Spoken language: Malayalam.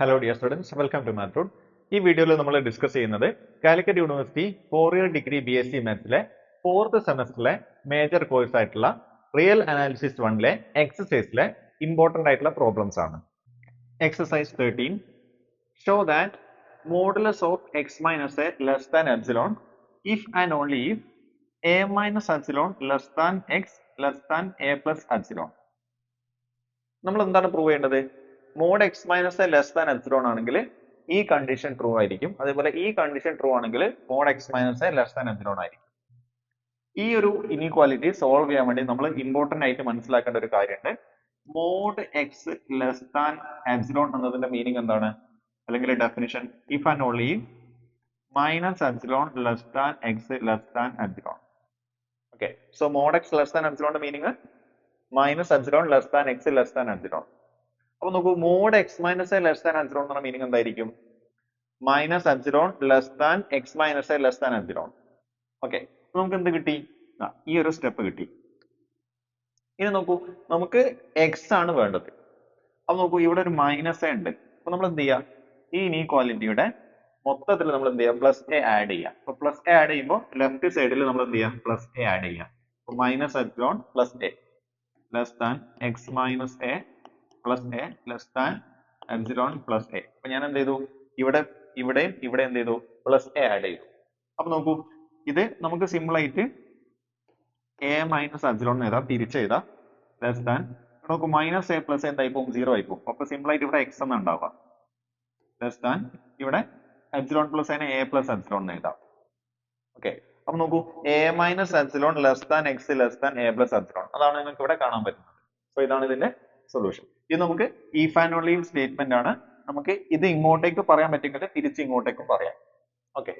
Hello dear students, welcome to Math Root. ഈ വീഡിയോയിൽ നമ്മൾ ഡിസ്കസ് ചെയ്യുന്നത് Calicut university 4-year degree BSc മാത്സിലെ 4th സെമസ്റ്ററിലെ മേജർ കോഴ്സ് ആയിട്ടുള്ള റിയൽ അനാലിസിസ് 1ലെ എക്സസൈസിലെ ഇമ്പോർട്ടന്റ് ആയിട്ടുള്ള പ്രോബ്ലംസ് ആണ്. Exercise 13. Show that modulus of x minus a less than epsilon if and only if a minus epsilon less than x less than a plus epsilon. നമ്മൾ എന്താണ് പ്രൂവ് ചെയ്യേണ്ടത്? Mod X minus A less than epsilon ആണെങ്കിൽ ഈ കണ്ടീഷൻ ട്രൂ ആയിരിക്കും. അതേപോലെ ഈ കണ്ടീഷൻ ട്രൂ ആണെങ്കിൽ mod X minus A less than epsilon ആയിരിക്കും. ഈ ഒരു ഇനീക്വാലിറ്റി സോൾവ് ചെയ്യാൻ വേണ്ടി നമ്മൾ ഇമ്പോർട്ടന്റ് ആയിട്ട് മനസ്സിലാക്കേണ്ട ഒരു കാര്യമുണ്ട്. Mod x less than epsilon എന്നതിന്റെ മീനിങ് എന്താണ്? അല്ലെങ്കിൽ definition if and only minus epsilon less than x less than epsilon. Okay, so mod x less than എപ്സിലോണിന്റെ meaning minus epsilon less than x less than epsilon. അപ്പൊ നോക്കൂ, mod X minus A less than epsilon എന്ന മീനിങ് എന്തായിരിക്കും? Minus epsilon less than x minus A less than epsilon. Okay, നമുക്ക് എന്ത് കിട്ടി? ഈ ഒരു സ്റ്റെപ്പ് കിട്ടി. ഇനി നോക്കൂ, നമുക്ക് എക്സ് ആണ് വേണ്ടത്. അപ്പൊ നോക്കൂ, ഇവിടെ ഒരു മൈനസ് എ ഉണ്ട്. അപ്പൊ നമ്മൾ എന്ത് ചെയ്യാം? ഈ ഇനീക്വാലിറ്റിയുടെ മൊത്തത്തിൽ നമ്മൾ എന്ത് ചെയ്യാം? പ്ലസ് എ ആഡ് ചെയ്യാം. അപ്പൊ പ്ലസ് എ ആഡ് ചെയ്യുമ്പോൾ ലെഫ്റ്റ് സൈഡിൽ നമ്മൾ എന്ത് ചെയ്യാം? പ്ലസ് എ ആഡ് ചെയ്യാം. അപ്പൊ minus epsilon plus A less than x minus A plus A less than epsilon plus A. അപ്പൊ ഞാൻ എന്ത് ചെയ്തു? ഇവിടെയും ഇവിടെ എന്ത് ചെയ്തു? പ്ലസ് എ ആഡ് ചെയ്തു. അപ്പൊ നോക്കൂ, ഇത് നമുക്ക് സിമ്പിൾ ആയിട്ട് എ മൈനസ് എപ്സിലോൺ എഴുതാം, തിരിച്ചെഴുതാം. ലെസ് ദാൻ നോക്കൂ, മൈനസ് എ പ്ലസ് എന്തായി പോകും? 0 ആയി പോകും. അപ്പൊ സിമ്പിൾ ആയിട്ട് ഇവിടെ എക്സ് എന്ന് ഉണ്ടാവാം. ലെസ് ദാൻ ഇവിടെ epsilon plus A plus epsilon എന്ന് എഴുതാം. ഓക്കെ, അപ്പൊ നോക്കൂ, A minus epsilon less than x less than A plus epsilon. അതാണ് നിങ്ങൾക്ക് ഇവിടെ കാണാൻ പറ്റുന്നത്. സോ ഇതാണ് ഇതിന്റെ സൊല്യൂഷൻ. ഇത് നമുക്ക് ഇഫ് ആൻഡ് ഓൺലി സ്റ്റേറ്റ്മെന്റ് ആണ്. നമുക്ക് ഇത് ഇങ്ങോട്ടേക്ക് പറയാൻ പറ്റുമെങ്കിൽ തിരിച്ച് ഇങ്ങോട്ടേക്ക് പറയാം. ഓക്കെ,